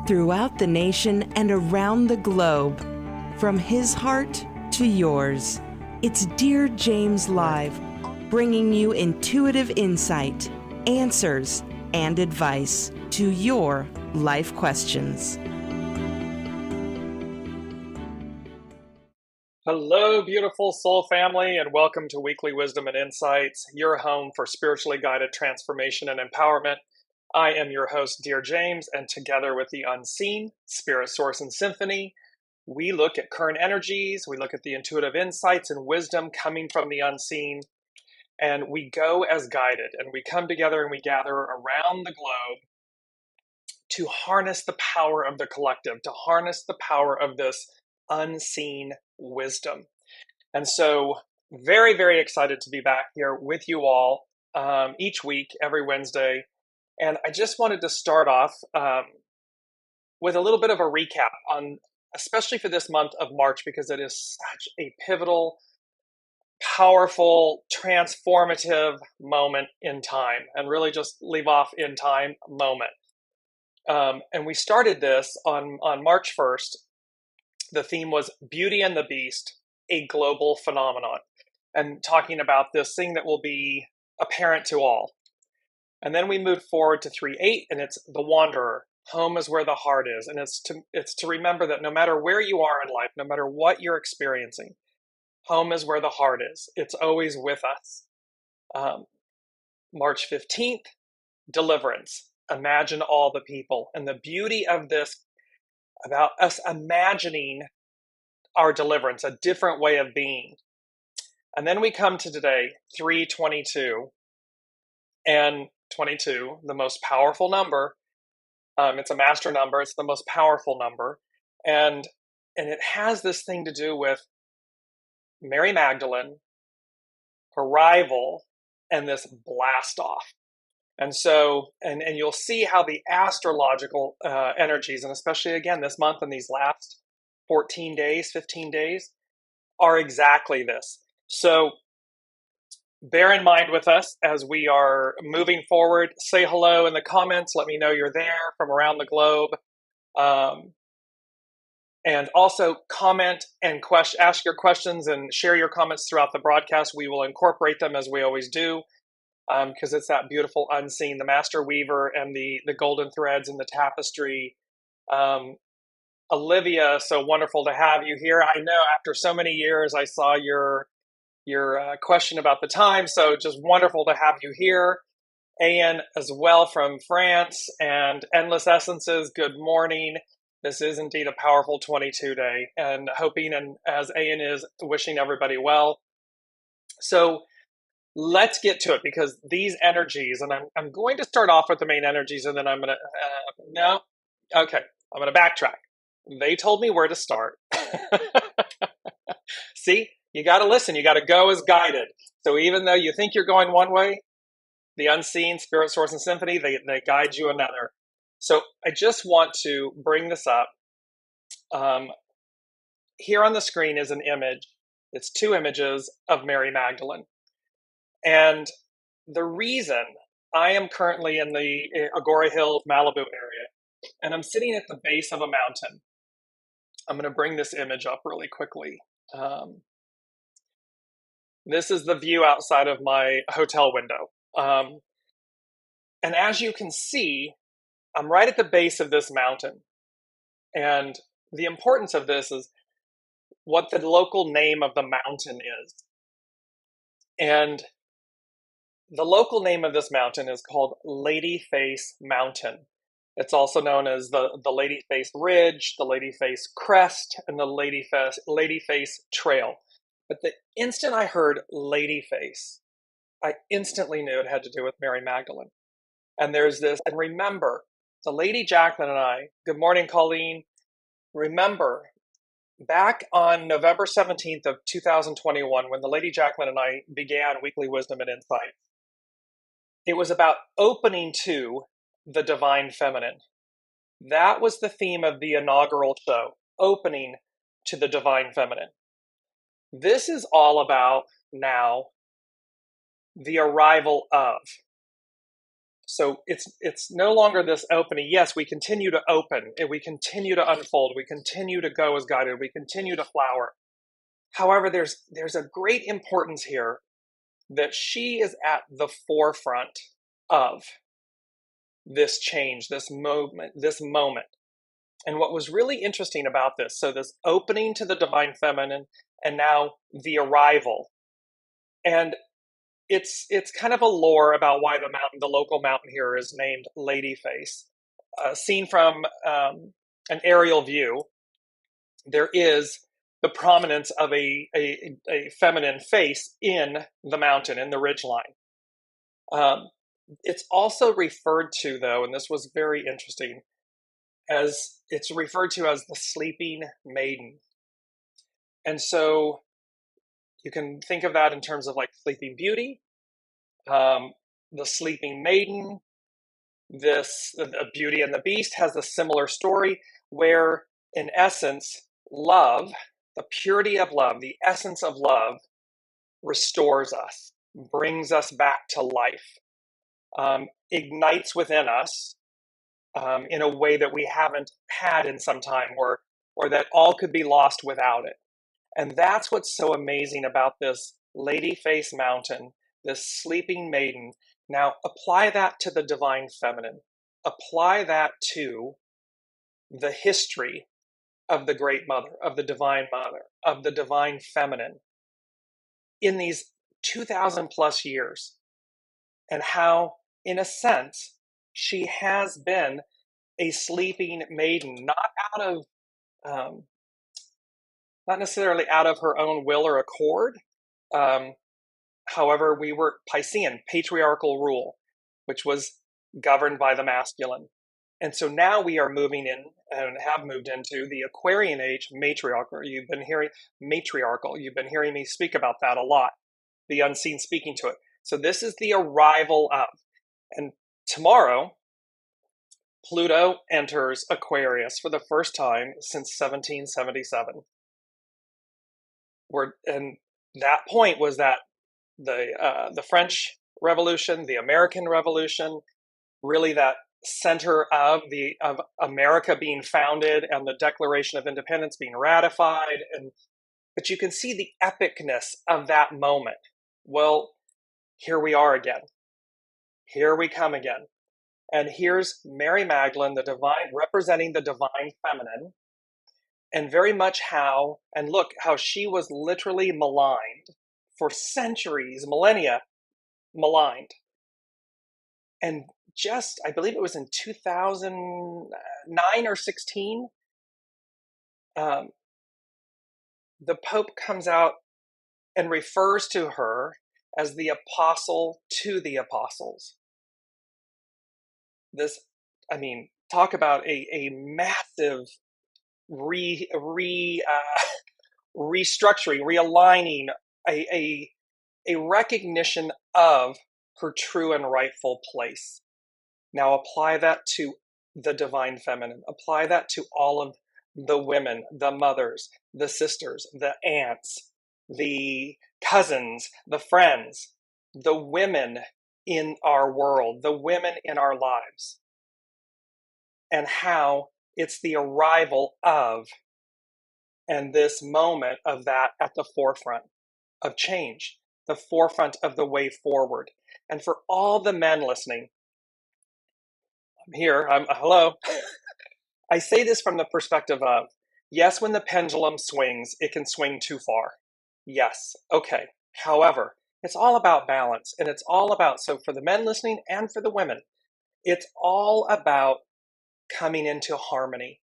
throughout the nation and around the globe. From his heart to yours, it's Dearjames Live, bringing you intuitive insight, answers, and advice to your life questions. Hello, beautiful soul family, and welcome to Weekly Wisdom and Insights, your home for spiritually guided transformation and empowerment. I am your host, Dearjames, and together with the unseen, Spirit, Source, and Symphony, we look at current energies, we look at the intuitive insights and wisdom coming from the unseen, and we go as guided, and we come together and we gather around the globe to harness the power of the collective, to harness the power of this unseen wisdom. And so very, very excited to be back here with you all each week, every Wednesday. And I just wanted to start off with a little bit of a recap on, especially for this month of March, because it is such a pivotal, powerful, transformative moment in time, and really just leave off in time moment. And we started this on March 1st. The theme was Beauty and the Beast, a global phenomenon, and talking about this thing that will be apparent to all. And then we moved forward to 3-8, and it's the Wanderer. Home is where the heart is. And it's to remember that no matter where you are in life, no matter what you're experiencing, home is where the heart is. It's always with us. March 15th, Deliverance. Imagine all the people. And the beauty of this, about us imagining our deliverance, a different way of being. And then we come to today, 3/22. And 22, the most powerful number. It's a master number. It's the most powerful number. And it has this thing to do with Mary Magdalene, arrival, and this blast off. And so, and you'll see how the astrological energies, and especially again this month and these last 14 days, 15 days, are exactly this. So bear in mind with us as we are moving forward. Say hello in the comments. Let me know you're there from around the globe. And also comment and ask your questions and share your comments throughout the broadcast. We will incorporate them as we always do, because it's that beautiful unseen, the master weaver and the golden threads in the tapestry. Olivia, so wonderful to have you here. I know after so many years, I saw your question about the time, so just wonderful to have you here. Anne as well from France, and Endless Essences, good morning. This is indeed a powerful 22 day, and hoping, and as Anne is, wishing everybody well. So let's get to it, because these energies, and I'm going to start off with the main energies, and then I'm going to, I'm going to backtrack. They told me where to start. See? You got to listen. You got to go as guided. So even though you think you're going one way, the unseen, Spirit, Source, and Symphony, they guide you another. So I just want to bring this up. Here on the screen is an image. It's two images of Mary Magdalene. And the reason I am currently in the Agora Hills, Malibu area, and I'm sitting at the base of a mountain. I'm going to bring this image up really quickly. This is the view outside of my hotel window. And as you can see, I'm right at the base of this mountain. And the importance of this is what the local name of the mountain is. And the local name of this mountain is called Ladyface Mountain. It's also known as the Ladyface Ridge, the Ladyface Crest, and the Ladyface Trail. But the instant I heard Ladyface, I instantly knew it had to do with Mary Magdalene. And there's this, and remember, the Lady Jacqueline and I, good morning, Colleen. Remember, back on November 17th of 2021, when the Lady Jacqueline and I began Weekly Wisdom and Insight, it was about opening to the Divine Feminine. That was the theme of the inaugural show, opening to the Divine Feminine. This is all about now the arrival of. So it's no longer this opening. Yes, we continue to open, and we continue to unfold, we continue to go as guided, we continue to flower. However, there's a great importance here that she is at the forefront of this change, this movement, this moment. And what was really interesting about this, so this opening to the divine feminine, and now the arrival. And it's kind of a lore about why the mountain, the local mountain here, is named Ladyface. Seen from an aerial view, there is the prominence of a feminine face in the mountain, in the ridgeline. It's also referred to, though, and this was very interesting, as it's referred to as the sleeping maiden. And so you can think of that in terms of like Sleeping Beauty, the sleeping maiden. This Beauty and the Beast has a similar story where, in essence, love, the purity of love, the essence of love, restores us, brings us back to life, ignites within us in a way that we haven't had in some time, or that all could be lost without it. And that's what's so amazing about this Ladyface mountain, this sleeping maiden. Now apply that to the divine feminine. Apply that to the history of the great mother, of the divine mother, of the divine feminine in these 2,000 plus years, and how, in a sense, she has been a sleeping maiden, not necessarily out of her own will or accord. However, we were Piscean, patriarchal rule, which was governed by the masculine. And so now we are moving in, and have moved into, the Aquarian age, matriarchal. You've been hearing me speak about that a lot, the unseen speaking to it. So this is the arrival of. And tomorrow, Pluto enters Aquarius for the first time since 1777. And that point was that the French Revolution, the American Revolution, really that center of America being founded and the Declaration of Independence being ratified. But you can see the epicness of that moment. Well, here we are again. Here we come again. And here's Mary Magdalene, the divine, representing the divine feminine, and very much how she was literally maligned for centuries, millennia, maligned. And just, I believe it was in 2009 or 16, the Pope comes out and refers to her as the apostle to the apostles. This, talk about a massive restructuring, realigning, a recognition of her true and rightful place. Now apply that to the divine feminine. Apply that to all of the women, the mothers, the sisters, the aunts, the cousins, the friends, the women in our world, the women in our lives, and how it's the arrival of, and this moment of that at the forefront of change, the forefront of the way forward. And for all the men listening, I'm here, hello. I say this from the perspective of, yes, when the pendulum swings, it can swing too far. Yes, okay. However, it's all about balance, and it's all about, so for the men listening and for the women, it's all about coming into harmony,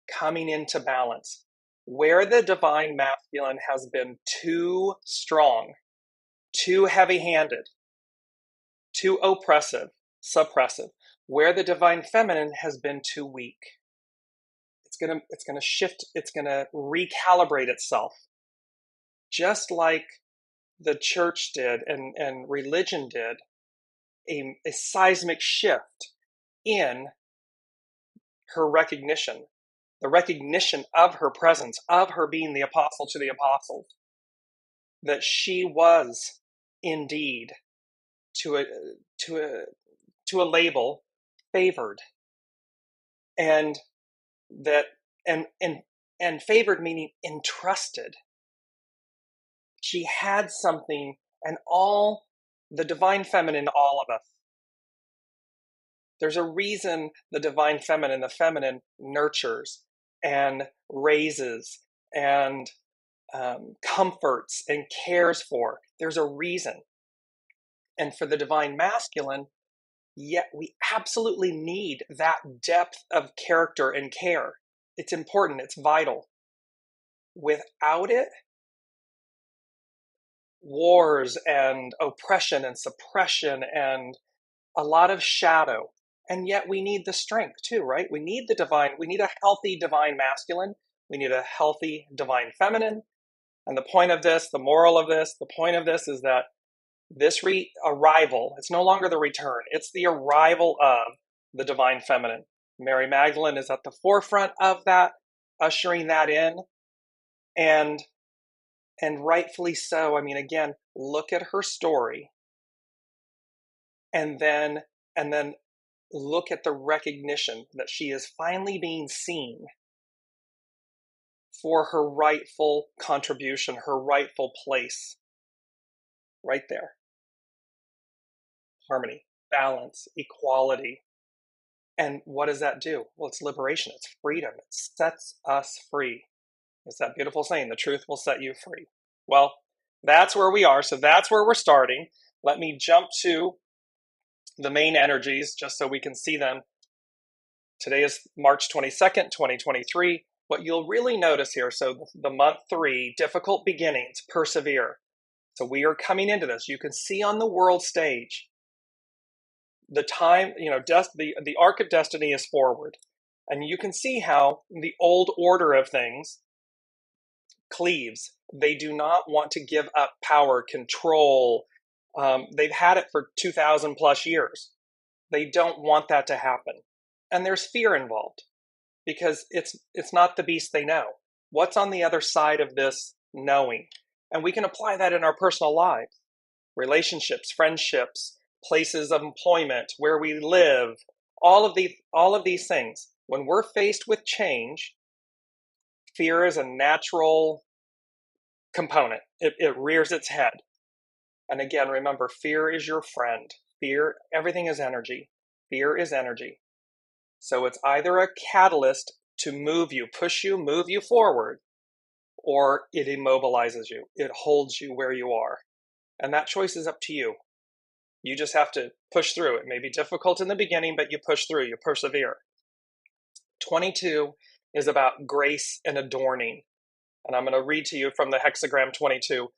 coming into balance. Where the divine masculine has been too strong, too heavy-handed, too oppressive, suppressive, where the divine feminine has been too weak, it's gonna shift, it's gonna recalibrate itself, just like the church did and religion did, a seismic shift in her recognition, the recognition of her presence, of her being the apostle to the apostles, that she was indeed to to a label, favored. And that and favored meaning entrusted. She had something, and all the divine feminine, all of us. There's a reason the divine feminine, the feminine, nurtures and raises and comforts and cares for. There's a reason. And for the divine masculine, yet we absolutely need that depth of character and care. It's important, it's vital. Without it, wars and oppression and suppression and a lot of shadow. And yet we need the strength too, right? We need the divine, we need a healthy divine masculine. We need a healthy divine feminine. And the point of this, the moral of this, the point of this is that this arrival, it's no longer the return, it's the arrival of the divine feminine. Mary Magdalene is at the forefront of that, ushering that in. And rightfully so. I mean, again, look at her story. And then look at the recognition that she is finally being seen for her rightful contribution, her rightful place. Right there. Harmony, balance, equality. And what does that do? Well, it's liberation, it's freedom, it sets us free. It's that beautiful saying, the truth will set you free. Well, that's where we are, so that's where we're starting. Let me jump to the main energies just so we can see them. Today is March 22nd, 2023. What you'll really notice here, so the month 3, difficult beginnings, persevere. So we are coming into this. You can see on the world stage, the time, the arc of destiny is forward. And you can see how the old order of things cleaves. They do not want to give up power, control. They've had it for 2,000 plus years. They don't want that to happen. And there's fear involved because it's not the beast they know. What's on the other side of this knowing? And we can apply that in our personal lives, relationships, friendships, places of employment, where we live, all of these things. When we're faced with change, fear is a natural component. It rears its head. And again, remember, fear is your friend. Fear, everything is energy. Fear is energy. So it's either a catalyst to move you, push you, move you forward, or it immobilizes you. It holds you where you are. And that choice is up to you. You just have to push through. It may be difficult in the beginning, but you push through, you persevere. 22 is about grace and adorning. And I'm going to read to you from the hexagram 22.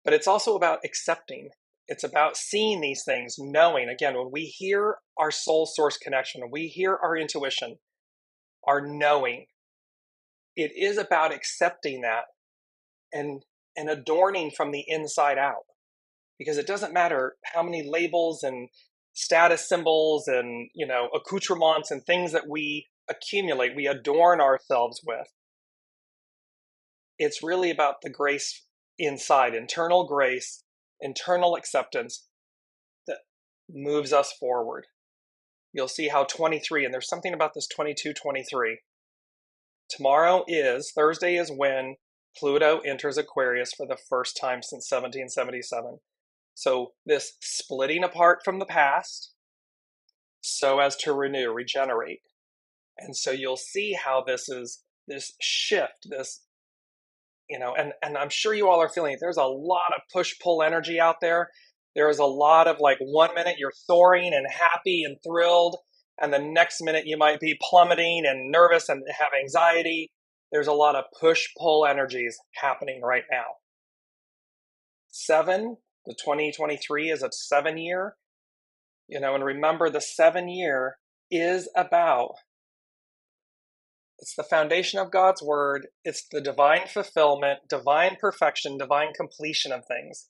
But it's also about accepting. It's about seeing these things, knowing. Again, when we hear our soul source connection, when we hear our intuition, our knowing, it is about accepting that and adorning from the inside out. Because it doesn't matter how many labels and status symbols and, accoutrements and things that we accumulate, we adorn ourselves with. It's really about the grace inside, internal grace, internal acceptance that moves us forward. You'll see how 23, and there's something about this 22, 23. Thursday is when Pluto enters Aquarius for the first time since 1777. So this splitting apart from the past so as to renew, regenerate. And so you'll see how this shift, and I'm sure you all are feeling it. There's a lot of push-pull energy out there. There is a lot of 1 minute you're soaring and happy and thrilled, and the next minute you might be plummeting and nervous and have anxiety. There's a lot of push-pull energies happening right now. 7, the 2023 is a 7-year, and remember the 7-year is about, it's the foundation of God's word. It's the divine fulfillment, divine perfection, divine completion of things.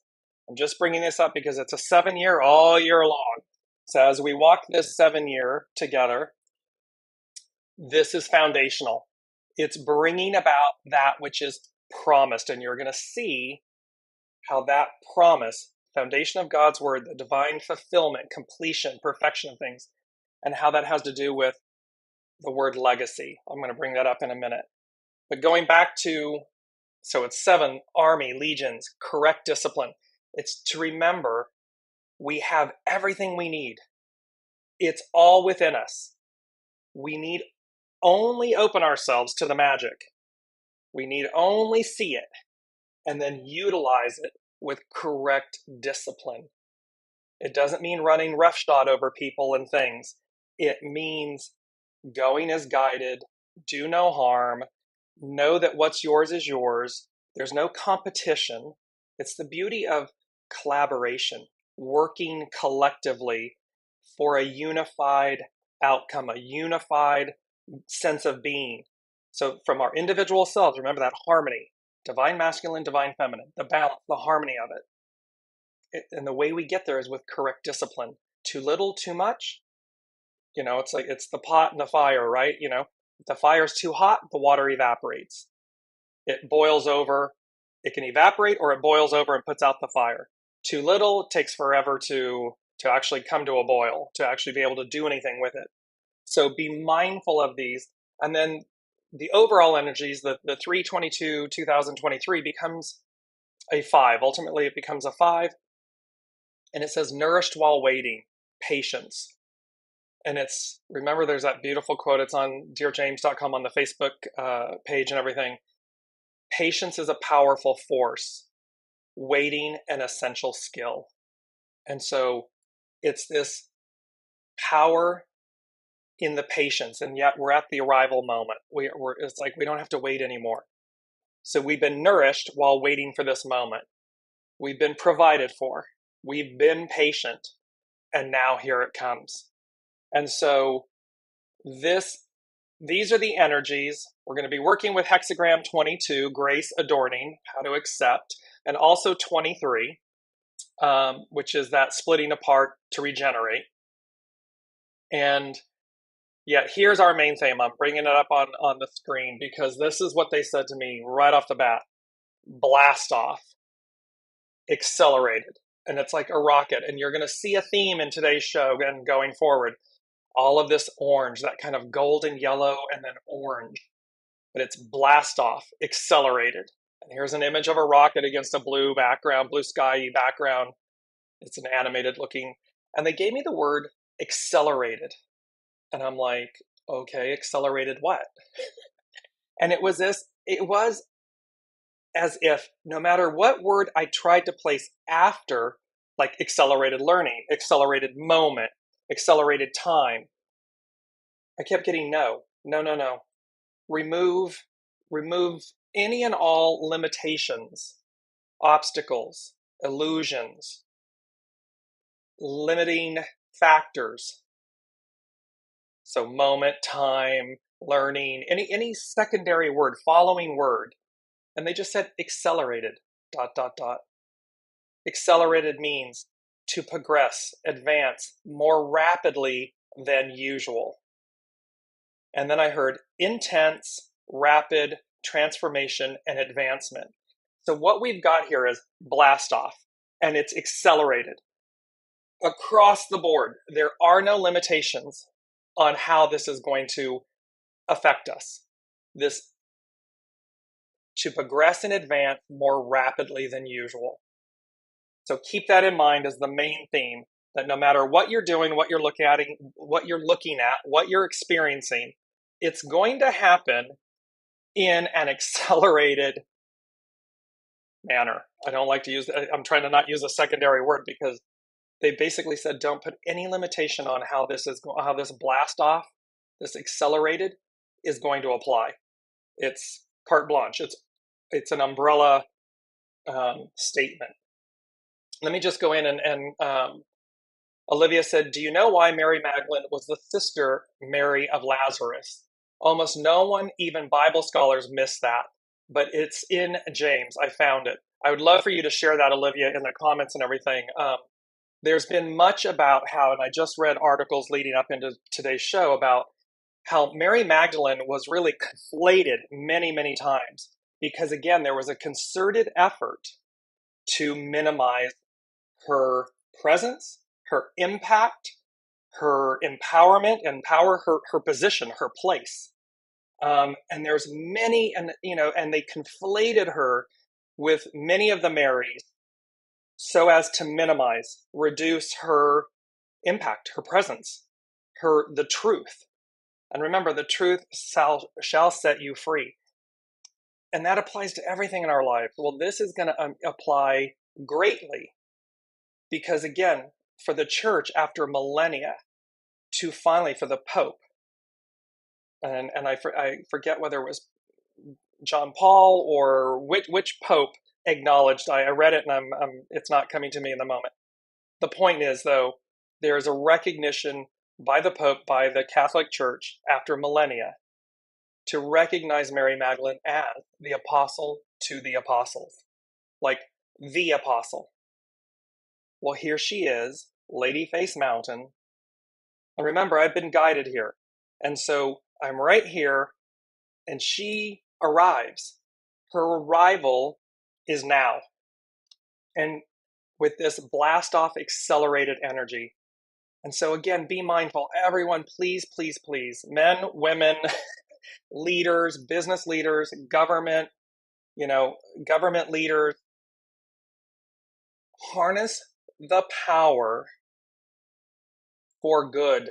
I'm just bringing this up because it's a 7-year all year long. So as we walk this 7-year together, this is foundational. It's bringing about that which is promised. And you're going to see how that promise foundation of God's word, the divine fulfillment, completion, perfection of things, and how that has to do with the word legacy. I'm going to bring that up in a minute. But going back to, so it's 7, army, legions, correct discipline. It's to remember we have everything we need. It's all within us. We need only open ourselves to the magic. We need only see it and then utilize it with correct discipline. It doesn't mean running roughshod over people and things. It means going as guided, do no harm, know that what's yours is yours. There's no competition. It's the beauty of collaboration, working collectively for a unified outcome, a unified sense of being. So from our individual selves, remember that harmony, divine masculine, divine feminine, the balance, the harmony of it. And the way we get there is with correct discipline. Too little, too much. It's like it's the pot and the fire, right? If the fire's too hot, the water evaporates. It boils over. It can evaporate, or it boils over and puts out the fire. Too little, it takes forever to actually come to a boil, to actually be able to do anything with it. So be mindful of these. And then the overall energies, the 3/22/2023 becomes a 5. Ultimately, it becomes a 5. And it says, nourished while waiting, patience. And remember, there's that beautiful quote. It's on dearjames.com on the Facebook page and everything. Patience is a powerful force, waiting an essential skill. And so it's this power in the patience, and yet we're at the arrival moment. It's like we don't have to wait anymore. So we've been nourished while waiting for this moment. We've been provided for. We've been patient, and now here it comes. And so these are the energies. We're going to be working with hexagram 22, grace adorning, how to accept, and also 23, which is that splitting apart to regenerate. And yet here's our main theme. I'm bringing it up on the screen because this is what they said to me right off the bat. Blast off. Accelerated. And it's like a rocket. And you're going to see a theme in today's show and going forward. All of this orange, that kind of golden yellow and then orange. But it's blast off, accelerated. And here's an image of a rocket against a blue background, blue sky background. It's an animated looking. And they gave me the word accelerated. And I'm like, okay, accelerated what? And it was as if no matter what word I tried to place after, like accelerated learning, accelerated moment, accelerated time, I kept getting no. Remove any and all limitations, obstacles, illusions, limiting factors. So moment, time, learning, any secondary word, following word. And they just said accelerated, ... Accelerated means to progress, advance more rapidly than usual. And then I heard intense, rapid transformation and advancement. So what we've got here is blast off, and it's accelerated. Across the board, there are no limitations on how this is going to affect us. This to progress and advance more rapidly than usual. So keep that in mind as the main theme, that no matter what you're doing, what you're looking at, what you're experiencing, it's going to happen in an accelerated manner. I don't like to use, I'm trying to not use a secondary word because they basically said don't put any limitation on how this blast off, this accelerated, is going to apply. It's carte blanche. It's an umbrella statement. Let me just go in and Olivia said, do you know why Mary Magdalene was the sister Mary of Lazarus? Almost no one, even Bible scholars, miss that. But it's in James. I found it. I would love for you to share that, Olivia, in the comments and everything. There's been much about how, and I just read articles leading up into today's show about how Mary Magdalene was really conflated many, many times. Because again, there was a concerted effort to minimize her presence, her impact, her empowerment, and power, her position, her place. And there's many, and they conflated her with many of the Marys so as to minimize, reduce her impact, her presence, the truth. And remember, the truth shall set you free. And that applies to everything in our life. Well, this is going to apply greatly because, again, for the church after millennia to finally, for the Pope, and I forget whether it was John Paul or which Pope acknowledged, I read it and it's not coming to me in the moment. The point is, though, there is a recognition by the Pope, by the Catholic Church after millennia, to recognize Mary Magdalene as the apostle to the apostles, like the apostle. Well, here she is, Lady Face Mountain. And remember, I've been guided here. And so I'm right here, and she arrives. Her arrival is now. And with this blast off accelerated energy. And so again, be mindful. Everyone, please, please, please, men, women, leaders, business leaders, government, government leaders, harness the power for good,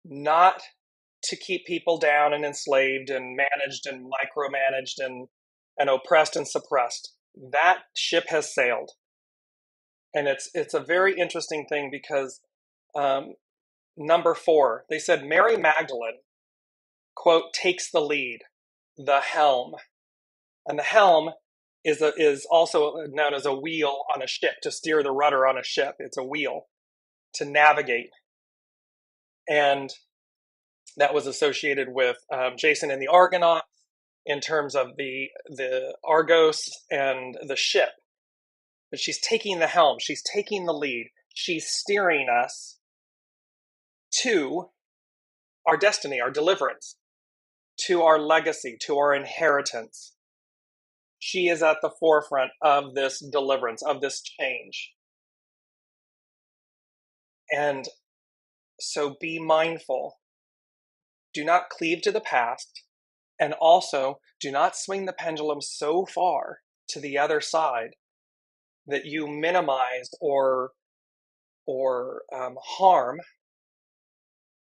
not to keep people down and enslaved and managed and micromanaged and oppressed and suppressed. That ship has sailed. And it's a very interesting thing because number 4, they said Mary Magdalene, quote, takes the lead, the helm. And the helm is also known as a wheel on a ship, to steer the rudder on a ship. It's a wheel to navigate. And that was associated with Jason and the Argonauts in terms of the Argos and the ship. But she's taking the helm. She's taking the lead. She's steering us to our destiny, our deliverance, to our legacy, to our inheritance. She is at the forefront of this deliverance, of this change. And so be mindful. Do not cleave to the past. And also, do not swing the pendulum so far to the other side that you minimize or harm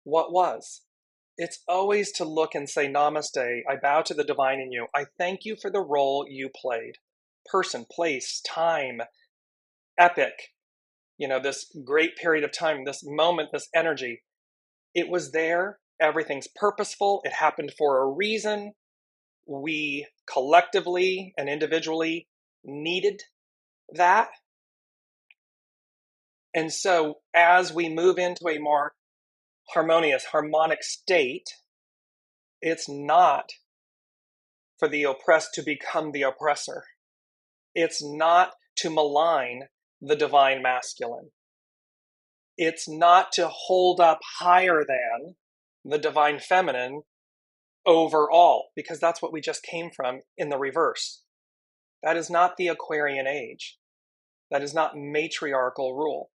what was. It's always to look and say, Namaste, I bow to the divine in you. I thank you for the role you played. Person, place, time, epic, this great period of time, this moment, this energy. It was there. Everything's purposeful. It happened for a reason. We collectively and individually needed that. And so as we move into a more harmonious, harmonic state, it's not for the oppressed to become the oppressor. It's not to malign the divine masculine. It's not to hold up higher than the divine feminine overall, because that's what we just came from in the reverse. That is not the Aquarian age. That is not matriarchal rule.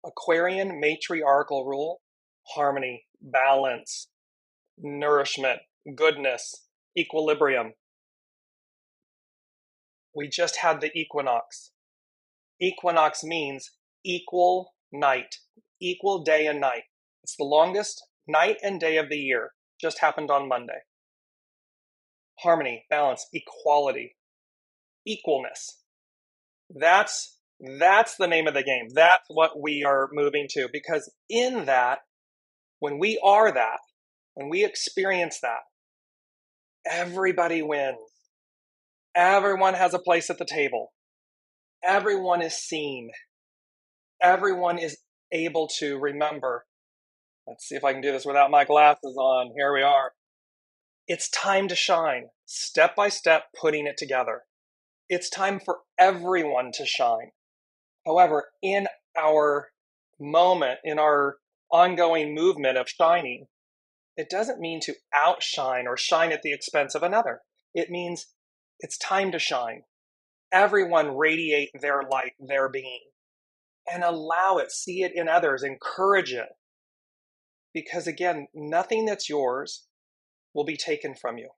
Aquarian matriarchal rule: harmony, balance, nourishment, goodness, equilibrium. We just had the equinox. Equinox means equal night, equal day and night. It's the longest night and day of the year. Just happened on Monday. Harmony, balance, equality, equalness. That's the name of the game. That's what we are moving to, because in that, when we are that, when we experience that, everybody wins. Everyone has a place at the table. Everyone is seen. Everyone is able to remember. Let's see if I can do this without my glasses on. Here we are. It's time to shine, step by step, putting it together. It's time for everyone to shine. However, in our moment, in our ongoing movement of shining, it doesn't mean to outshine or shine at the expense of another. It means it's time to shine. everyone radiate their light, their being, and allow it, see it in others, encourage it. Because again, nothing that's yours will be taken from you.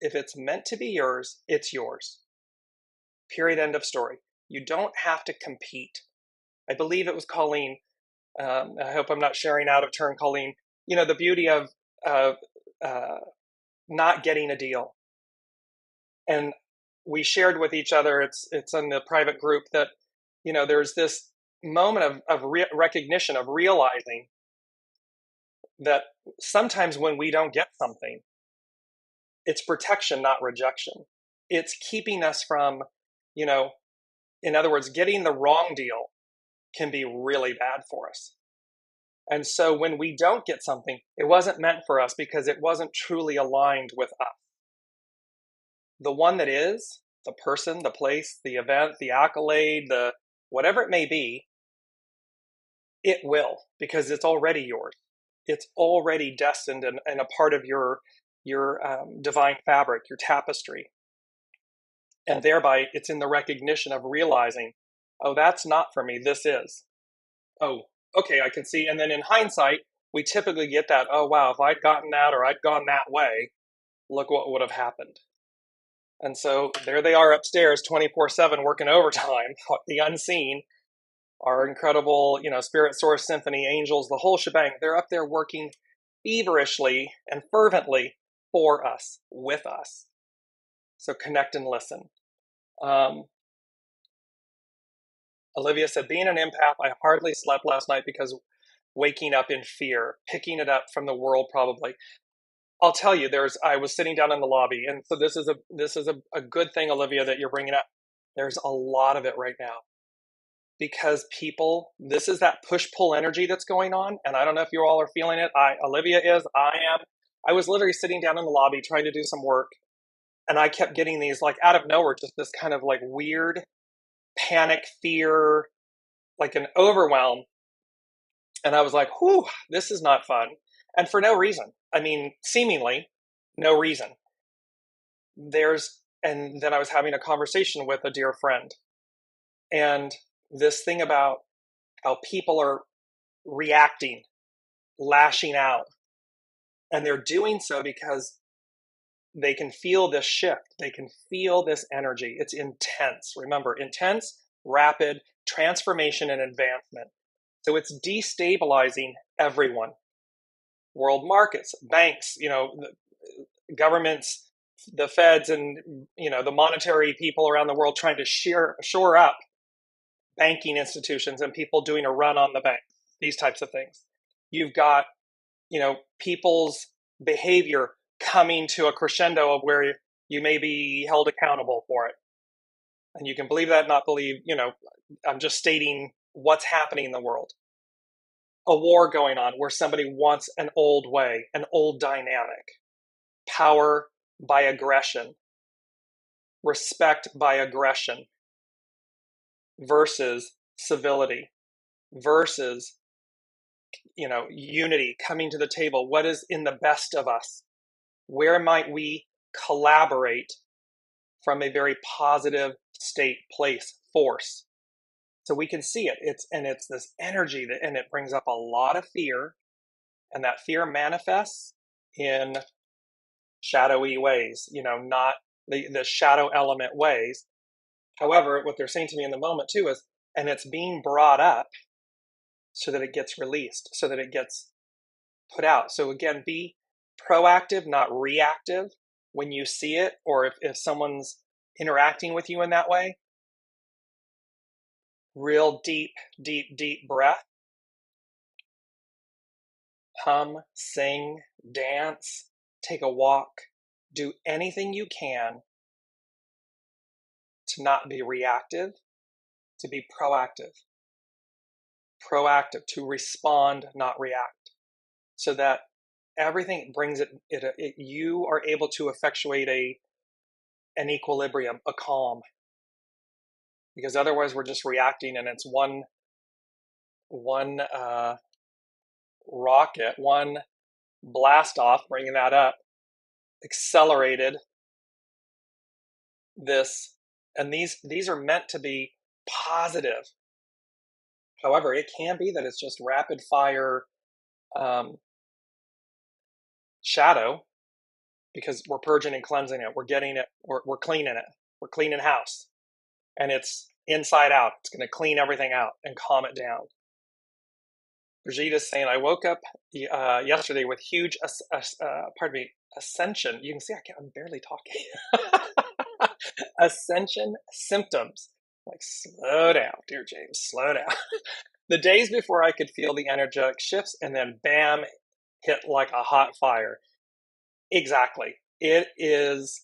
If it's meant to be yours, it's yours. Period, end of story. You don't have to compete. I believe it was Colleen, I hope I'm not sharing out of turn, Colleen, the beauty of not getting a deal. And we shared with each other, it's in the private group, that, there's this moment of recognition, of realizing that sometimes when we don't get something, it's protection, not rejection. It's keeping us from, in other words, getting the wrong deal can be really bad for us. And so when we don't get something, it wasn't meant for us because it wasn't truly aligned with us. The one that is, the person, the place, the event, the accolade, the whatever it may be, it will, because it's already yours. It's already destined and a part of your divine fabric, your tapestry. And thereby, it's in the recognition of realizing, oh, that's not for me, this is. Oh, okay, I can see. And then in hindsight, we typically get that, oh, wow, if I'd gotten that or I'd gone that way, look what would have happened. And so there they are upstairs 24/7 working overtime, the unseen, our incredible, Spirit Source Symphony, angels, the whole shebang. They're up there working feverishly and fervently for us, with us. So connect and listen. Olivia said, being an empath, I hardly slept last night because waking up in fear, picking it up from the world probably. I'll tell you, I was sitting down in the lobby, and so this is a good thing, Olivia, that you're bringing up. There's a lot of it right now because people, this is that push-pull energy that's going on, and I don't know if you all are feeling it. Olivia is, I am. I was literally sitting down in the lobby trying to do some work, and I kept getting these, like, out of nowhere, just this kind of like weird panic, fear, like an overwhelm. And I was like, whew, this is not fun. And for no reason. I mean, seemingly no reason. And then I was having a conversation with a dear friend. And this thing about how people are reacting, lashing out. And they're doing so because they can feel this shift. They can feel this energy. It's intense. Remember, intense, rapid transformation and advancement. So it's destabilizing everyone. World markets, banks, governments, the feds, and the monetary people around the world trying to shore up banking institutions and people doing a run on the bank, these types of things. You've got, people's behavior coming to a crescendo of where you may be held accountable for it. And you can believe that, not believe, I'm just stating what's happening in the world. A war going on where somebody wants an old way, an old dynamic. Power by aggression. Respect by aggression. Versus civility. Versus, unity, coming to the table. What is in the best of us? Where might we collaborate from a very positive state, place, force? So we can see it. It's this energy and it brings up a lot of fear, and that fear manifests in shadowy ways, not the shadow element ways. However, what they're saying to me in the moment too is, and it's being brought up so that it gets released, so that it gets put out. So again, be proactive, not reactive when you see it, or if someone's interacting with you in that way. Real deep, deep, deep breath. Hum, sing, dance, take a walk, do anything you can to not be reactive, to be proactive. Proactive, to respond, not react. So that everything brings you are able to effectuate an equilibrium, a calm. Because otherwise we're just reacting, and it's one rocket, one blast off, bringing that up, accelerated this And these are meant to be positive. However, it can be that it's just rapid fire shadow, because we're purging and cleansing it. We're getting it, we're cleaning it. We're cleaning house. And it's inside out. It's going to clean everything out and calm it down. Brigitte's saying, I woke up yesterday with huge, ascension. You can see I'm barely talking. Ascension symptoms. Like, slow down, dear James, slow down. The days before I could feel the energetic shifts, and then bam, hit like a hot fire. Exactly. It's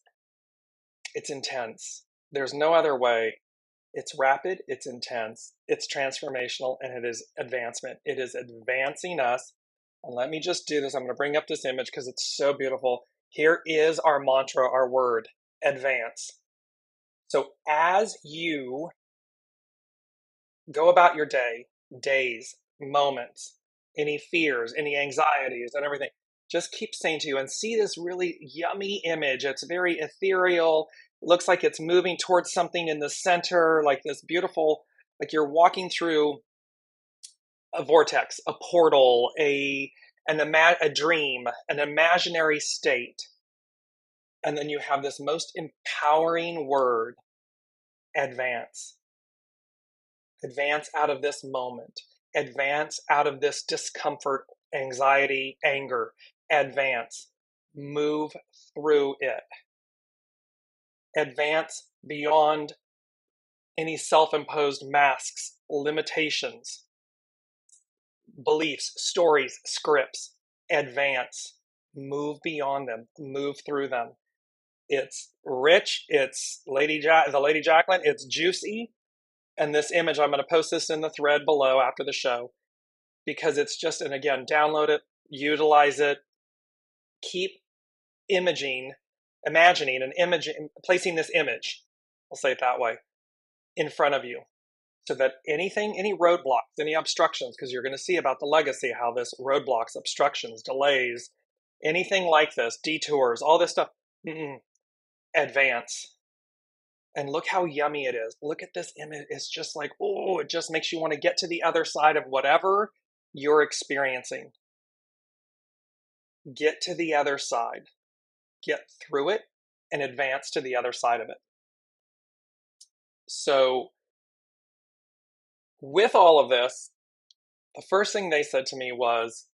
intense. There's no other way. It's rapid, it's intense, it's transformational, and it is advancement. It is advancing us. And let me just do this. I'm going to bring up this image because it's so beautiful. Here is our mantra, our word, advance. So as you go about your day, days, moments, any fears, any anxieties, and everything, just keep saying to you, and see this really yummy image. It's very ethereal. It looks like it's moving towards something in the center, like this beautiful, like you're walking through a vortex, a portal, a dream, an imaginary state. And then you have this most empowering word, advance. Advance out of this moment. Advance out of this discomfort, anxiety, anger. Advance. Move through it. Advance beyond any self-imposed masks, limitations, beliefs, stories, scripts. Advance. Move beyond them. Move through them. It's rich. It's the Lady Jacqueline. It's juicy. And this image, I'm going to post this in the thread below after the show, because it's just, and again, download it, utilize it, keep imagining an image, placing this image, I'll say it that way, in front of you, so that any roadblocks, any obstructions, because you're going to see about the legacy, how this roadblocks, obstructions, delays, anything like this, detours, all this stuff, advance. And look how yummy it is. Look at this image. It's just like, oh, it just makes you want to get to the other side of whatever you're experiencing. Get to the other side. Get through it and advance to the other side of it. So with all of this, the first thing they said to me was,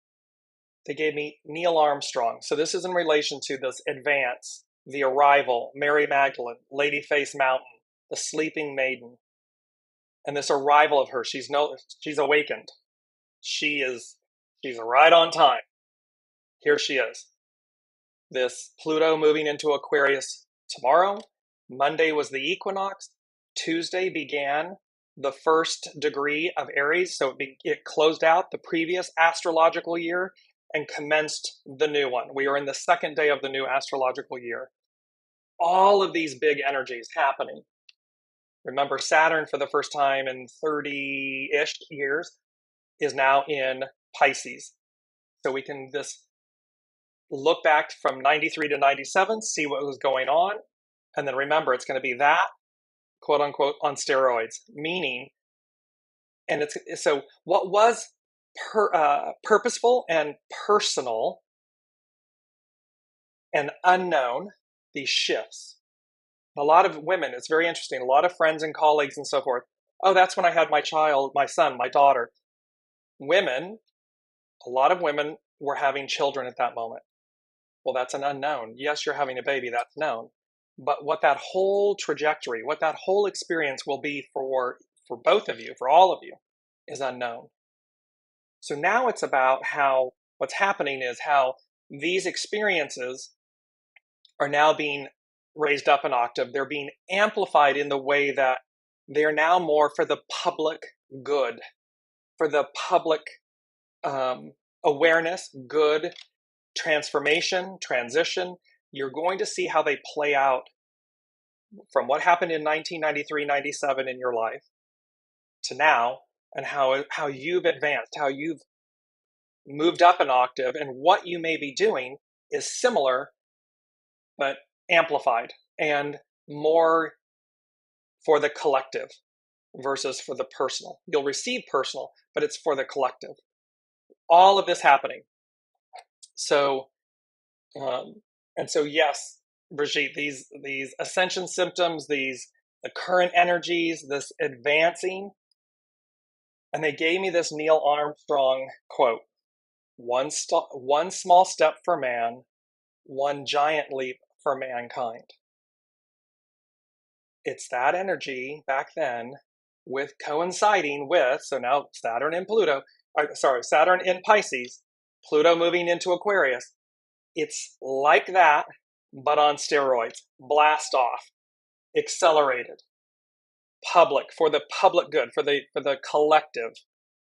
they gave me Neil Armstrong. So this is in relation to this advance. The Arrival, Mary Magdalene, Ladyface Mountain, the Sleeping Maiden, and this arrival of her. She's awakened. She's right on time. Here she is. This Pluto moving into Aquarius tomorrow. Monday was the equinox. Tuesday began the first degree of Aries, so it closed out the previous astrological year and commenced the new one. We are in the second day of the new astrological year. All of these big energies happening. Remember, Saturn, for the first time in 30-ish years, is now in Pisces. So we can just look back from 93 to 97, see what was going on, and then remember, it's going to be that, quote unquote, on steroids. Meaning, and so what was purposeful and personal and unknown, these shifts. A lot of women, it's very interesting, a lot of friends and colleagues and so forth, oh, that's when I had my child, my son, my daughter. Women, a lot of women were having children at that moment. Well, that's an unknown. Yes, you're having a baby, that's known. But what that whole trajectory, what that whole experience will be for both of you, for all of you, is unknown. So now it's about how what's happening is how these experiences are now being raised up an octave. They're being amplified in the way that they're now more for the public good, for the public awareness, good, transformation, transition. You're going to see how they play out from what happened in 1993-97 in your life to now, and how you've advanced, how you've moved up an octave, and what you may be doing is similar, but amplified and more for the collective versus for the personal. You'll receive personal, but it's for the collective. All of this happening. So, and so, yes, Brigitte, these ascension symptoms, the current energies, this advancing, and they gave me this Neil Armstrong quote: one small step for man, one giant leap for mankind. It's that energy back then, with coinciding with, so now Saturn in Pluto, Saturn in Pisces, Pluto moving into Aquarius. It's like that, but on steroids. Blast off, accelerated, public, for the public good, for the collective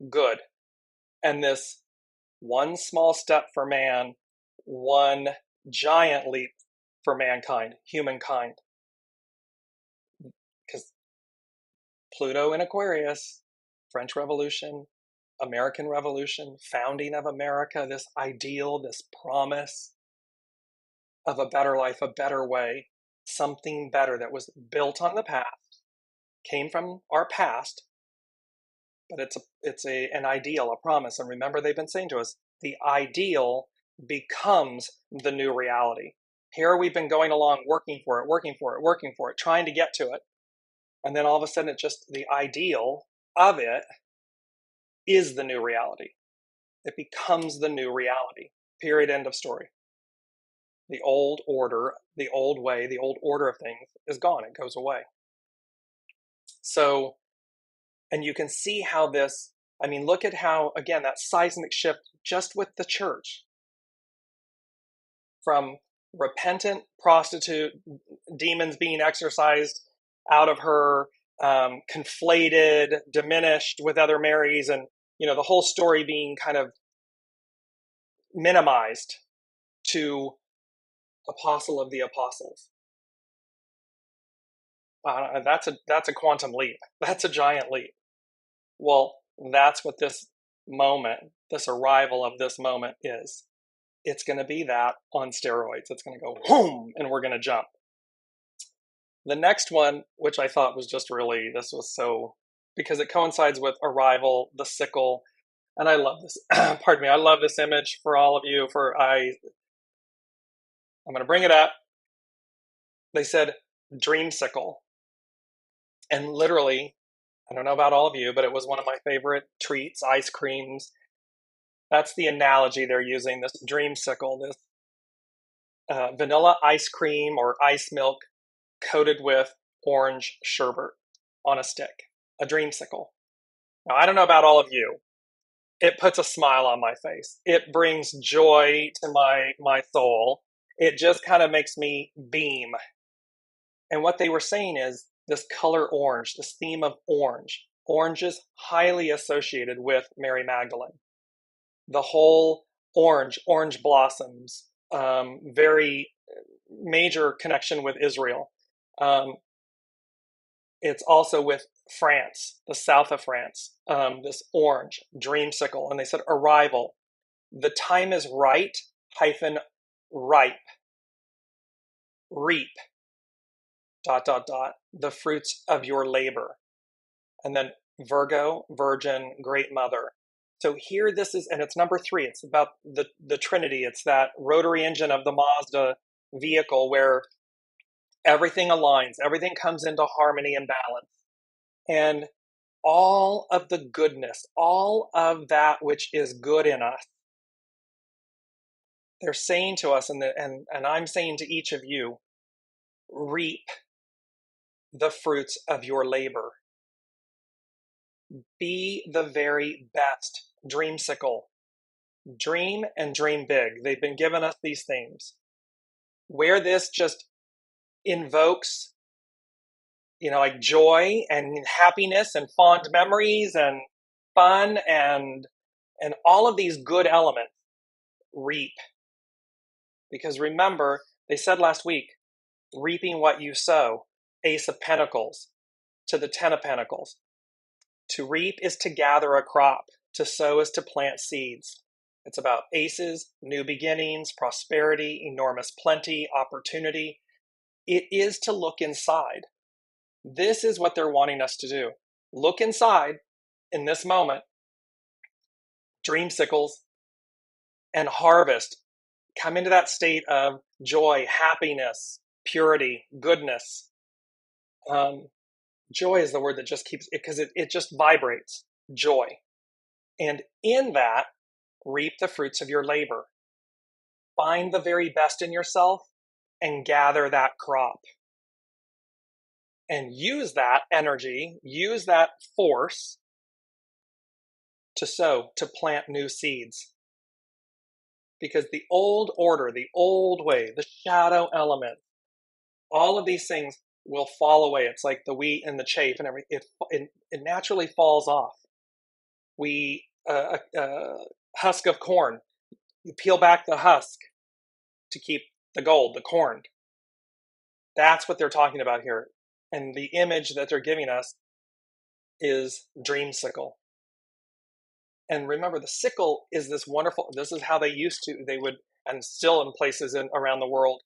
good. And this one small step for man, one giant leap for mankind, humankind. Because Pluto in Aquarius, French Revolution, American Revolution, founding of America, this ideal, this promise of a better life, a better way, something better that was built on the past, came from our past, but it's an ideal, a promise. And remember, they've been saying to us, the ideal becomes the new reality. Here we've been going along, working for it, trying to get to it. And then all of a sudden, it's just the ideal of it is the new reality. It becomes the new reality. Period. End of story. The old order, the old way, the old order of things is gone. It goes away. So, and you can see how this, I mean, look at how, again, that seismic shift just with the church. From repentant prostitute, demons being exorcised out of her, conflated, diminished with other Marys, and, you know, the whole story being kind of minimized to apostle of the apostles. That's a quantum leap. That's a giant leap. Well, that's what this moment, this arrival of this moment is. It's going to be that on steroids. It's going to go boom, and we're going to jump. The next one, which I thought was just really, this was so, because it coincides with arrival, the sickle, and I love this. Pardon me. I love this image for all of you. I'm going to bring it up. They said dreamsicle, and literally, I don't know about all of you, but it was one of my favorite treats, ice creams. That's the analogy they're using, this dreamsicle, this vanilla ice cream or ice milk coated with orange sherbet on a stick, a dreamsicle. Now, I don't know about all of you. It puts a smile on my face. It brings joy to my soul. It just kind of makes me beam. And what they were saying is this color orange, this theme of orange. Orange is highly associated with Mary Magdalene. The whole orange blossoms, very major connection with Israel. It's also with France, the south of France, this orange, dreamsicle. And they said arrival. The time is right, ripe, reap, ... the fruits of your labor. And then Virgo, virgin, great mother. So here this is, and it's number 3. It's about the Trinity. It's that rotary engine of the Mazda vehicle where everything aligns, everything comes into harmony and balance. And all of the goodness, all of that which is good in us, they're saying to us, and I'm saying to each of you, reap the fruits of your labor. Be the very best dreamsicle. Dream and dream big. They've been giving us these themes. Where this just invokes, like joy and happiness and fond memories and fun and all of these good elements, reap. Because remember, they said last week, reaping what you sow, Ace of Pentacles to the Ten of Pentacles. To reap is to gather a crop. To sow is to plant seeds. It's about aces, new beginnings, prosperity, enormous plenty, opportunity. It is to look inside. This is what they're wanting us to do. Look inside in this moment, dreamsicles, and harvest. Come into that state of joy, happiness, purity, goodness. Joy is the word that just keeps it, because it just vibrates. Joy. And in that, reap the fruits of your labor. Find the very best in yourself and gather that crop. And use that energy, use that force to sow, to plant new seeds. Because the old order, the old way, the shadow element, all of these things will fall away. It's like the wheat and the chaff and everything. It naturally falls off. Husk of corn, you peel back the husk to keep the gold, the corn. That's what they're talking about here. And the image that they're giving us is dreamsicle. And remember, the sickle is this wonderful, this is how they would, and still in places around the world,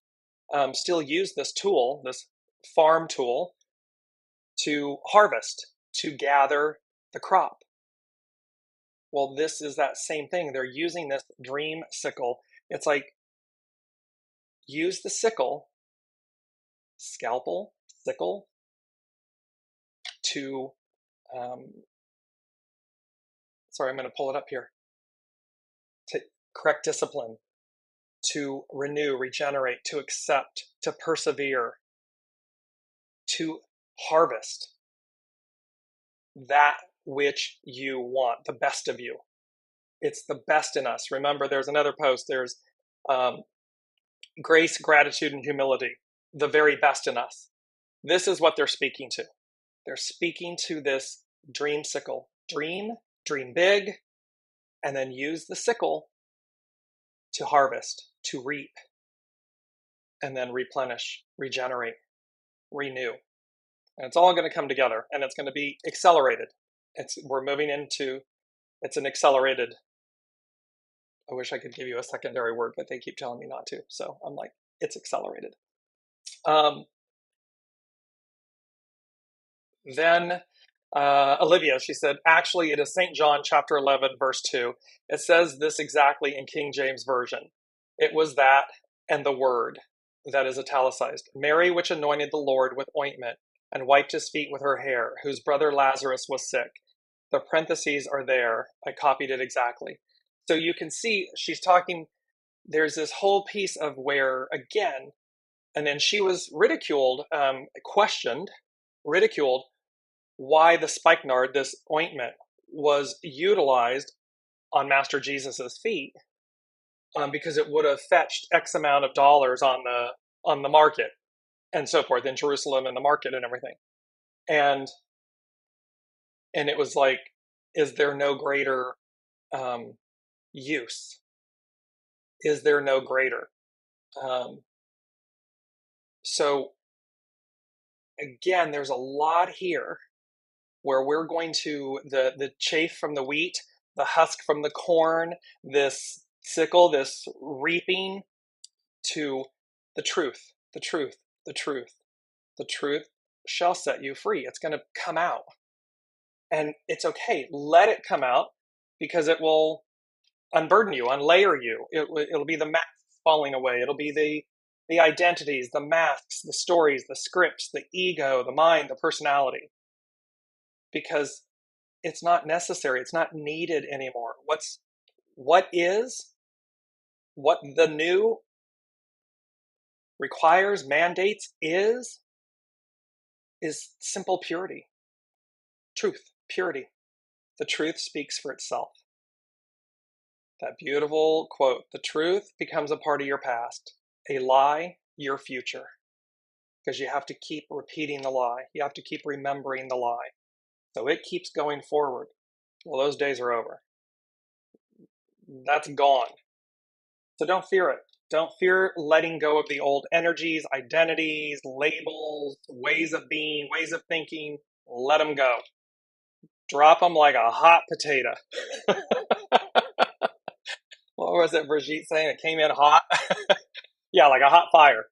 still use this tool, this farm tool, to harvest, to gather the crop. Well, this is that same thing. They're using this dream sickle. It's like, use the sickle, scalpel, sickle, to, sorry, I'm going to pull it up here, to correct discipline, to renew, regenerate, to accept, to persevere, to harvest that which you want, the best of you. It's the best in us. Remember, there's another post, there's grace, gratitude, and humility, the very best in us. This is what they're speaking to. They're speaking to this dream sickle. Dream big, and then use the sickle to harvest, to reap, and then replenish, regenerate, renew. And it's all going to come together, and it's going to be accelerated. We're moving into, it's an accelerated, I wish I could give you a secondary word, but they keep telling me not to. So I'm like, it's accelerated. Then Olivia, she said, actually, it is St. John chapter 11, verse 2. It says this exactly in King James Version. It was that and the word, that is italicized. Mary, which anointed the Lord with ointment and wiped his feet with her hair, whose brother Lazarus was sick. The parentheses are there. I copied it exactly. So you can see she's talking, there's this whole piece of where, again, and then she was ridiculed, ridiculed, why the spikenard, this ointment, was utilized on Master Jesus's feet, because it would have fetched X amount of dollars on the market and so forth in Jerusalem and the market and everything. And it was like, is there no greater use? Is there no greater? So again, there's a lot here where we're going to, the chaff from the wheat, the husk from the corn, this sickle, this reaping, to the truth, the truth, the truth. The truth shall set you free. It's going to come out. And it's okay. Let it come out, because it will unburden you, unlayer you. It'll be the masks falling away. It'll be the identities, the masks, the stories, the scripts, the ego, the mind, the personality. Because it's not necessary. It's not needed anymore. What the new requires, mandates, is simple purity. Truth, purity. The truth speaks for itself. That beautiful quote, the truth becomes a part of your past, a lie, your future. Because you have to keep repeating the lie. You have to keep remembering the lie. So it keeps going forward. Well, those days are over. That's gone. So don't fear it. Don't fear letting go of the old energies, identities, labels, ways of being, ways of thinking. Let them go. Drop them like a hot potato. What was it Brigitte saying? It came in hot? Yeah, like a hot fire.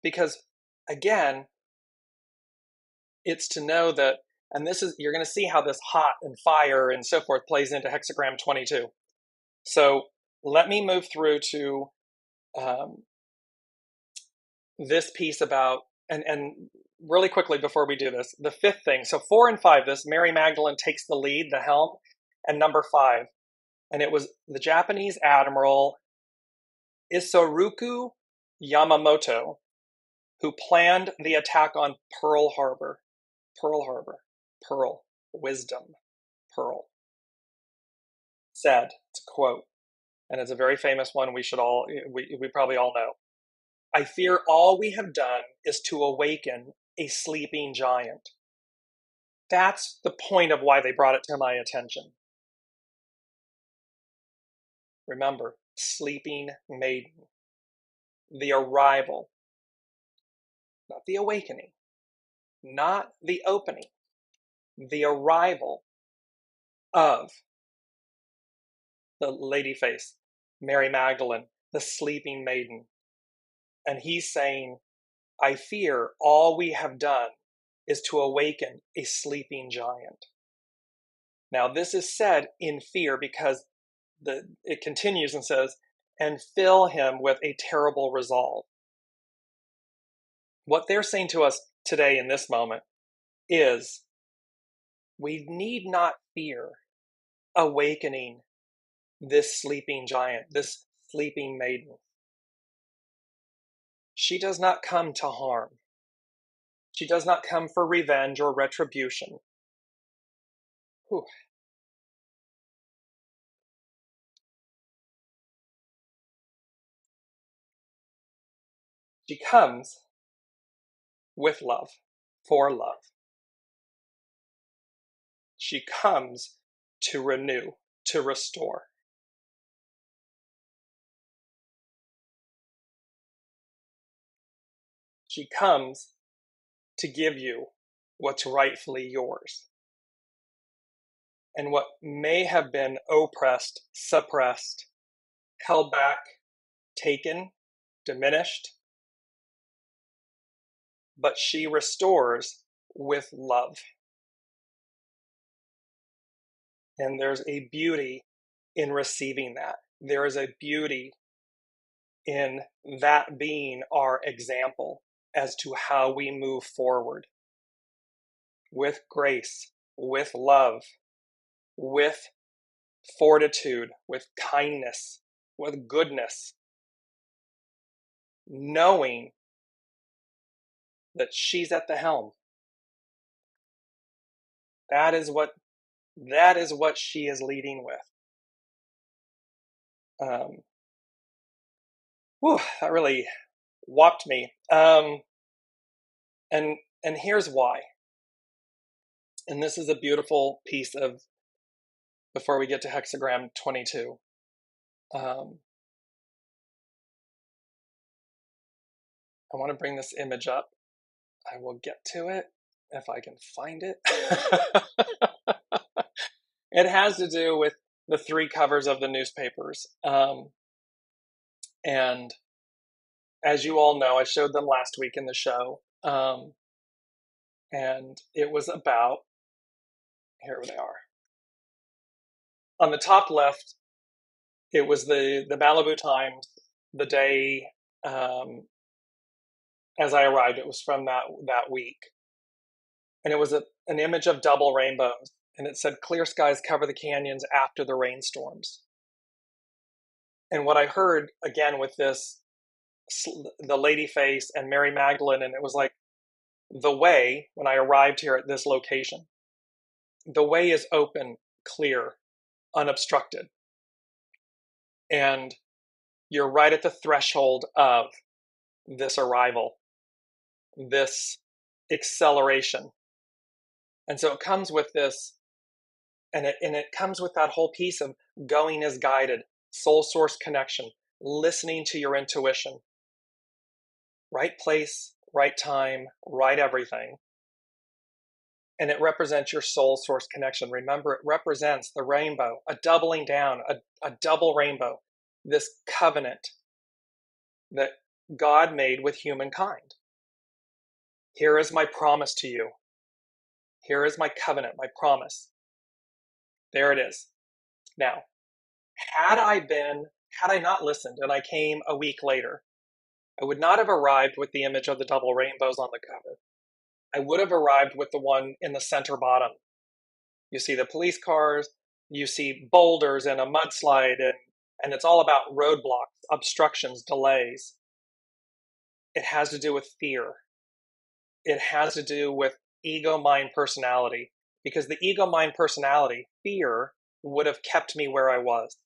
Because, again, It's to know that, and this is, you're going to see how this hot and fire and so forth plays into hexagram 22. So let me move through to this piece about, and really quickly before we do this, the fifth thing. So 4 and 5, this Mary Magdalene takes the lead, the helm, and number 5. And it was the Japanese admiral ISOROKU Yamamoto who planned the attack on Pearl Harbor. Pearl Harbor. Pearl. Wisdom. Pearl. Said, it's a quote, and it's a very famous one we probably all know. I fear all we have done is to awaken a sleeping giant. That's the point of why they brought it to my attention. Remember, sleeping maiden. The arrival. Not the awakening. Not the opening. The arrival of the lady face, Mary Magdalene, the sleeping maiden. And he's saying, I fear all we have done is to awaken a sleeping giant. Now, this is said in fear because it continues and says, and fill him with a terrible resolve. What they're saying to us today in this moment is we need not fear awakening this sleeping giant, this sleeping maiden. She does not come to harm. She does not come for revenge or retribution. Whew. She comes with love, for love. She comes to renew, to restore. She comes to give you what's rightfully yours. And what may have been oppressed, suppressed, held back, taken, diminished, but she restores with love. And there's a beauty in receiving that. There is a beauty in that being our example as to how we move forward with grace, with love, with fortitude, with kindness, with goodness, knowing that she's at the helm. That is what she is leading with. That really whopped me. And here's why. And this is a beautiful piece of, before we get to hexagram 22. I want to bring this image up. I will get to it if I can find it. It has to do with the 3 covers of the newspapers. And as you all know, I showed them last week in the show. And it was about, here they are. On the top left, it was the Malibu Times, the day as I arrived. It was from that week. And it was an image of double rainbows. And it said, clear skies cover the canyons after the rainstorms. And what I heard, again, with this, the lady face and Mary Magdalene, and it was like, the way, when I arrived here at this location, the way is open, clear, unobstructed. And you're right at the threshold of this arrival, this acceleration. And so it comes with this, and it comes with that whole piece of going as guided, soul source connection, listening to your intuition. Right place, right time, right everything. And it represents your soul source connection. Remember, it represents the rainbow, a doubling down, a double rainbow, this covenant that God made with humankind. Here is my promise to you. Here is my covenant, my promise. There it is. Now, had I not listened and I came a week later, I would not have arrived with the image of the double rainbows on the cover. I would have arrived with the one in the center bottom. You see the police cars, you see boulders and a mudslide, and it's all about roadblocks, obstructions, delays. It has to do with fear. It has to do with ego, mind, personality. Because the ego, mind, personality, fear, would have kept me where I was.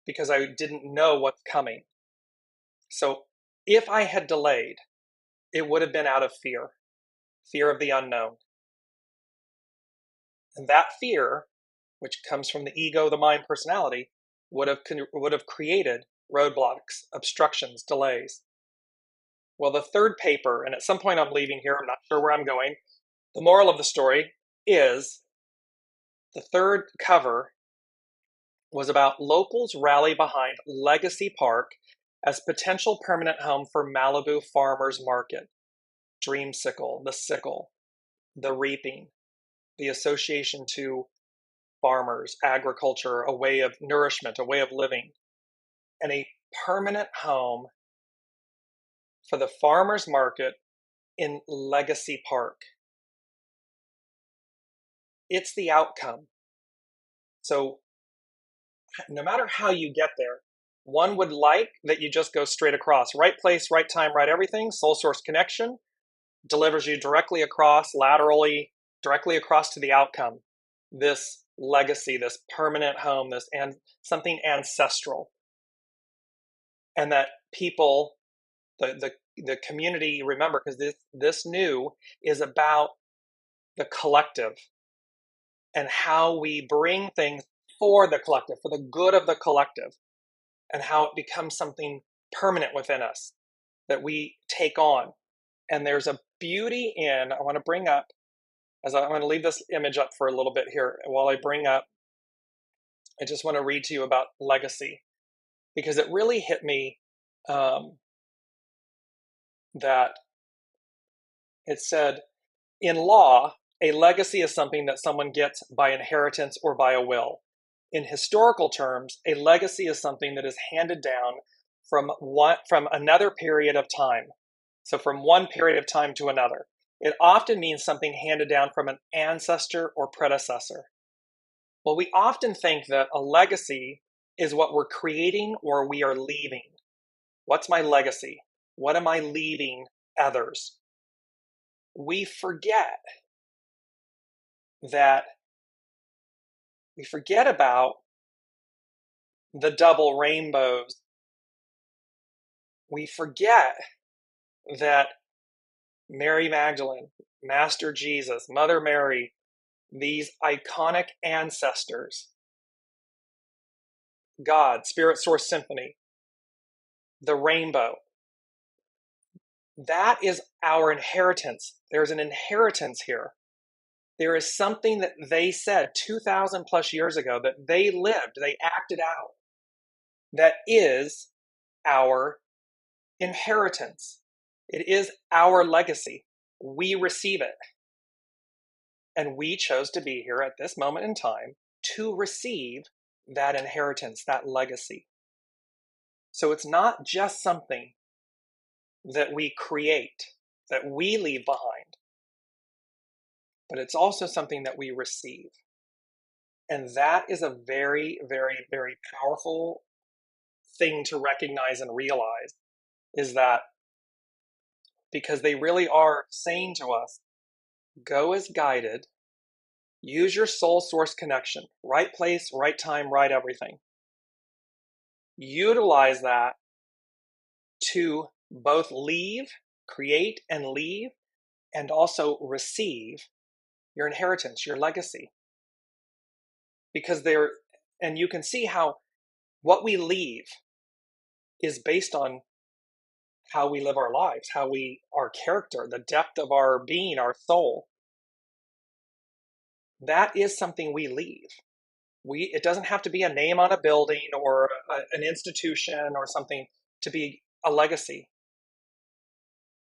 Because I didn't know what's coming. So if I had delayed, it would have been out of fear. Fear of the unknown. And that fear, which comes from the ego, the mind, personality, would have created roadblocks, obstructions, delays. Well, the third paper, and at some point I'm leaving here, I'm not sure where I'm going. The moral of the story is the third cover was about locals rally behind Legacy Park as potential permanent home for Malibu farmers market. Dreamsicle, the sickle, the reaping, the association to farmers, agriculture, a way of nourishment, a way of living, and a permanent home for the farmers market in Legacy Park. It's the outcome. So no matter how you get there, one would like that you just go straight across. Right place, right time, right everything, soul source connection, delivers you directly across, laterally, directly across to the outcome. This legacy, this permanent home, and something ancestral. And that people, the community, remember, because this new is about the collective and how we bring things for the collective, for the good of the collective, and how it becomes something permanent within us that we take on. And there's a beauty in, I want to bring up, I'm going to leave this image up for a little bit here. While I bring up, I just want to read to you about legacy, because it really hit me that it said, in law, a legacy is something that someone gets by inheritance or by a will. In historical terms, a legacy is something that is handed down from another period of time. So from one period of time to another. It often means something handed down from an ancestor or predecessor. Well, we often think that a legacy is what we're creating or we are leaving. What's my legacy? What am I leaving others? We forget about the double rainbows. We forget that Mary Magdalene, Master Jesus, Mother Mary, these iconic ancestors, God, Spirit Source Symphony, the rainbow, that is our inheritance. There's an inheritance here. There is something that they said 2,000 plus years ago that they lived, they acted out. That is our inheritance. It is our legacy. We receive it. And we chose to be here at this moment in time to receive that inheritance, that legacy. So it's not just something that we create, that we leave behind, but it's also something that we receive. And that is a very, very, very powerful thing to recognize and realize, is that because they really are saying to us, go as guided, use your soul source connection, right place, right time, right everything. Utilize that to both leave, create and leave, and also receive your inheritance, your legacy. Because and you can see how what we leave is based on how we live our lives, our character, the depth of our being, our soul. That is something we leave. It doesn't have to be a name on a building or an institution or something to be a legacy.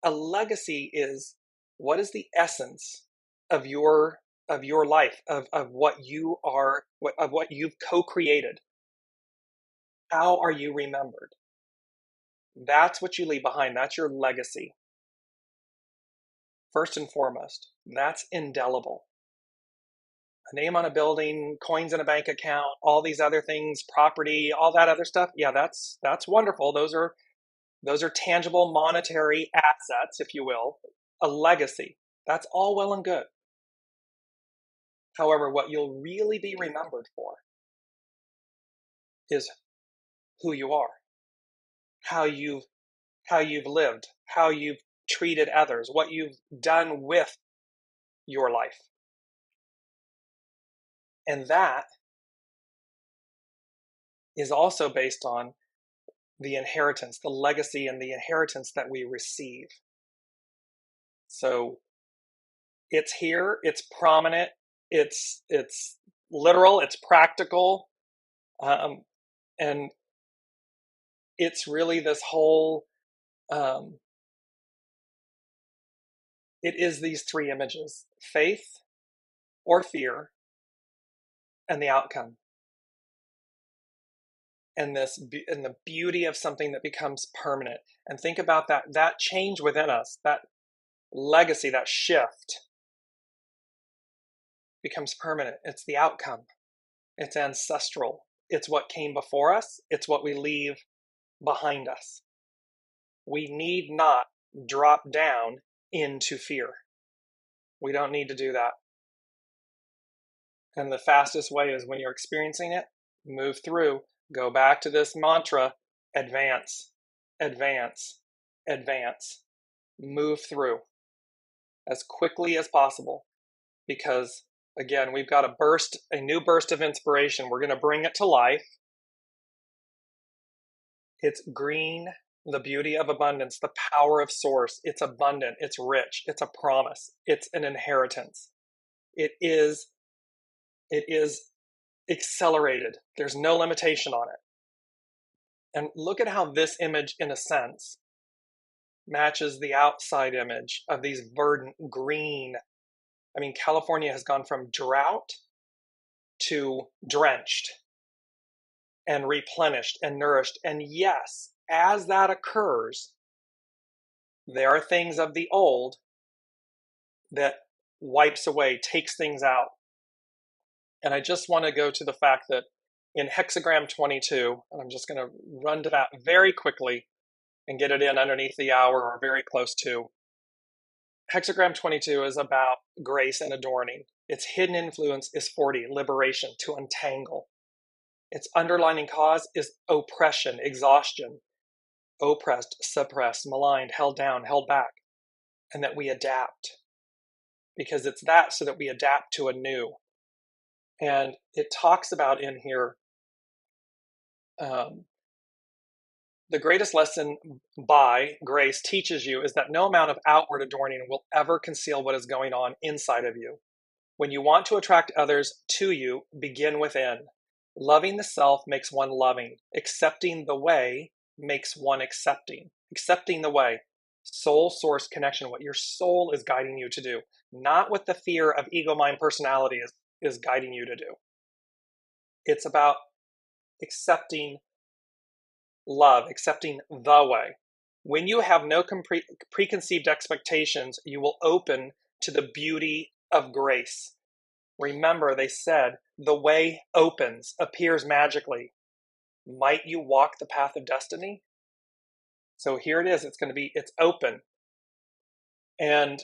A legacy is, what is the essence of your of your life, of what you are, of what you've co-created. How are you remembered? That's what you leave behind. That's your legacy. First and foremost, that's indelible. A name on a building, coins in a bank account, all these other things, property, all that other stuff. Yeah, that's wonderful. Those are tangible monetary assets, if you will, a legacy. That's all well and good. However, what you'll really be remembered for is who you are, how you've lived, how you've treated others, what you've done with your life. And that is also based on the inheritance, the legacy and the inheritance that we receive. So it's here, it's prominent, it's literal, it's practical, and it's really this whole, it is these three images: faith or fear, and the outcome. And the beauty of something that becomes permanent. And think about that change within us, that legacy, that shift becomes permanent. It's the outcome. It's ancestral. It's what came before us. It's what we leave behind us. We need not drop down into fear. We don't need to do that. And the fastest way is, when you're experiencing it, move through. Go back to this mantra: advance, advance, advance. Move through as quickly as possible, because again, we've got a new burst of inspiration. We're going to bring it to life. It's green, the beauty of abundance, the power of source. It's abundant, it's rich, it's a promise, it's an inheritance. It is accelerated. There's no limitation on it. And look at how this image, in a sense, matches the outside image of these verdant green. I mean, California has gone from drought to drenched and replenished and nourished. And yes, as that occurs, there are things of the old that wipes away, takes things out. And I just want to go to the fact that in hexagram 22, and I'm just going to run to that very quickly and get it in underneath the hour or very close to. Hexagram 22 is about grace and adorning. Its hidden influence is 40, liberation, to untangle. Its underlining cause is oppression, exhaustion, oppressed, suppressed, maligned, held down, held back, and that we adapt. Because it's that, so that we adapt to a new. And it talks about in here, the greatest lesson by grace teaches you is that no amount of outward adorning will ever conceal what is going on inside of you. When you want to attract others to you, begin within. Loving the self makes one loving. Accepting the way makes one accepting. Accepting the way. Soul source connection, what your soul is guiding you to do. Not what the fear of ego, mind, personality is guiding you to do. It's about accepting love, accepting the way. When you have no preconceived expectations, you will open to the beauty of grace. Remember, they said, the way opens, appears magically. Might you walk the path of destiny? So here it is. It's open. And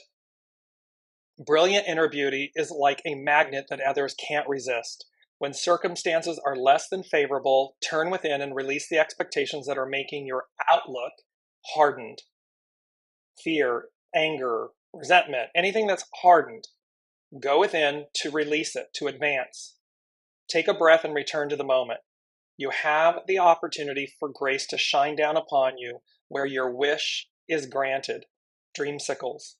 brilliant inner beauty is like a magnet that others can't resist. When circumstances are less than favorable, turn within and release the expectations that are making your outlook hardened. Fear, anger, resentment, anything that's hardened, go within to release it, to advance. Take a breath and return to the moment. You have the opportunity for grace to shine down upon you where your wish is granted. Dreamsicles.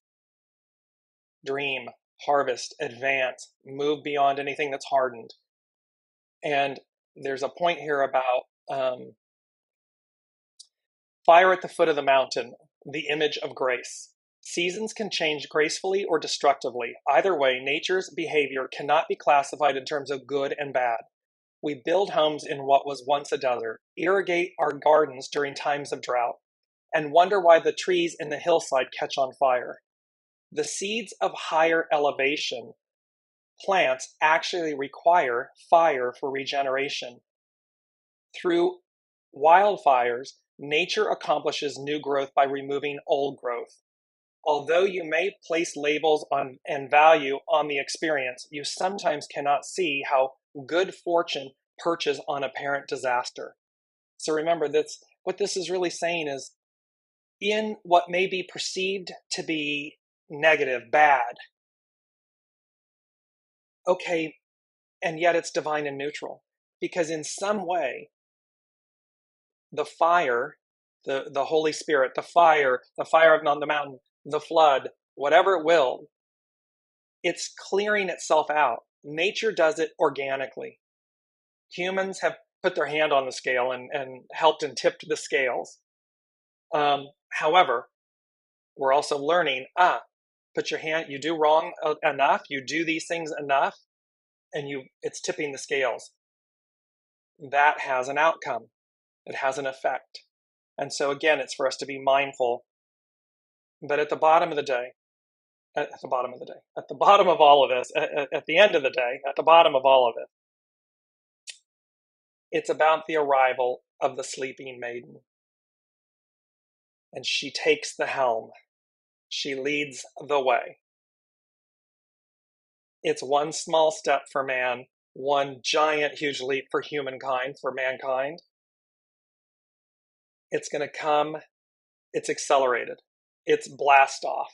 Dream, harvest, advance, move beyond anything that's hardened. And there's a point here about fire at the foot of the mountain, the image of grace. Seasons can change gracefully or destructively. Either way, nature's behavior cannot be classified in terms of good and bad. We build homes in what was once a desert, irrigate our gardens during times of drought, and wonder why the trees in the hillside catch on fire. The seeds of higher elevation plants actually require fire for regeneration. Through wildfires, nature accomplishes new growth by removing old growth. Although you may place labels on and value on the experience, you sometimes cannot see how good fortune perches on apparent disaster. So remember, what this is really saying is, in what may be perceived to be negative, bad, okay, and yet it's divine and neutral. Because in some way, the fire, the Holy Spirit, the fire on the mountain, the flood, whatever it will, it's clearing itself out. Nature does it organically. Humans have put their hand on the scale and helped and tipped the scales. However, we're also learning, put your hand, you do wrong enough, you do these things enough, and it's tipping the scales. That has an outcome. It has an effect. And so again, it's for us to be mindful. But at the bottom of the day, at the bottom of all of this, at the end of the day, at the bottom of all of it, it's about the arrival of the sleeping maiden. And she takes the helm. She leads the way. It's one small step for man, one giant, huge leap for humankind, for mankind. It's going to come, it's accelerated. It's blast off.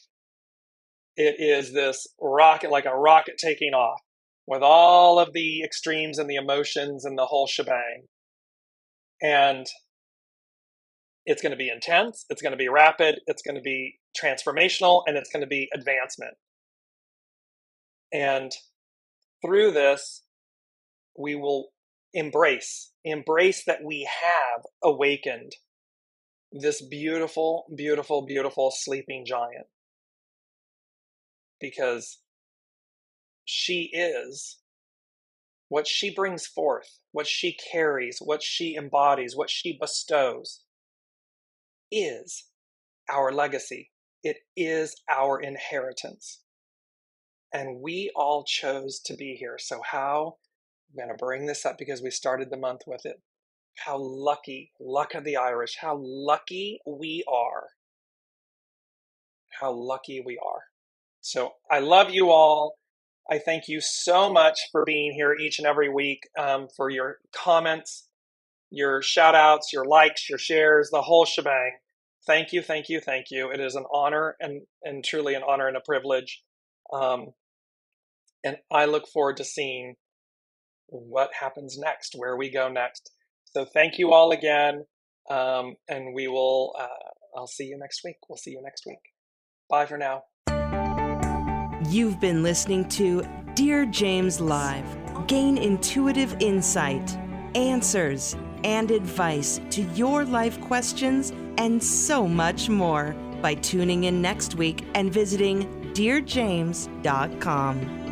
It is this rocket, like a rocket taking off, with all of the extremes and the emotions and the whole shebang. And it's going to be intense, it's going to be rapid, it's going to be transformational, and it's going to be advancement. And through this, we will embrace that we have awakened this beautiful, beautiful, beautiful sleeping giant. Because she is what she brings forth, what she carries, what she embodies, what she bestows is our legacy. It is our inheritance. And we all chose to be here. So how, I'm going to bring this up because we started the month with it. How lucky, luck of the Irish, how lucky we are. How lucky we are. So I love you all. I thank you so much for being here each and every week, for your comments, your shout outs, your likes, your shares, the whole shebang. Thank you, thank you, thank you. It is an honor and truly an honor and a privilege. And I look forward to seeing what happens next, where we go next. So thank you all again. And we will, I'll see you next week. We'll see you next week. Bye for now. You've been listening to Dearjames Live. Gain intuitive insight, answers, and advice to your life questions and so much more by tuning in next week and visiting dearjames.com.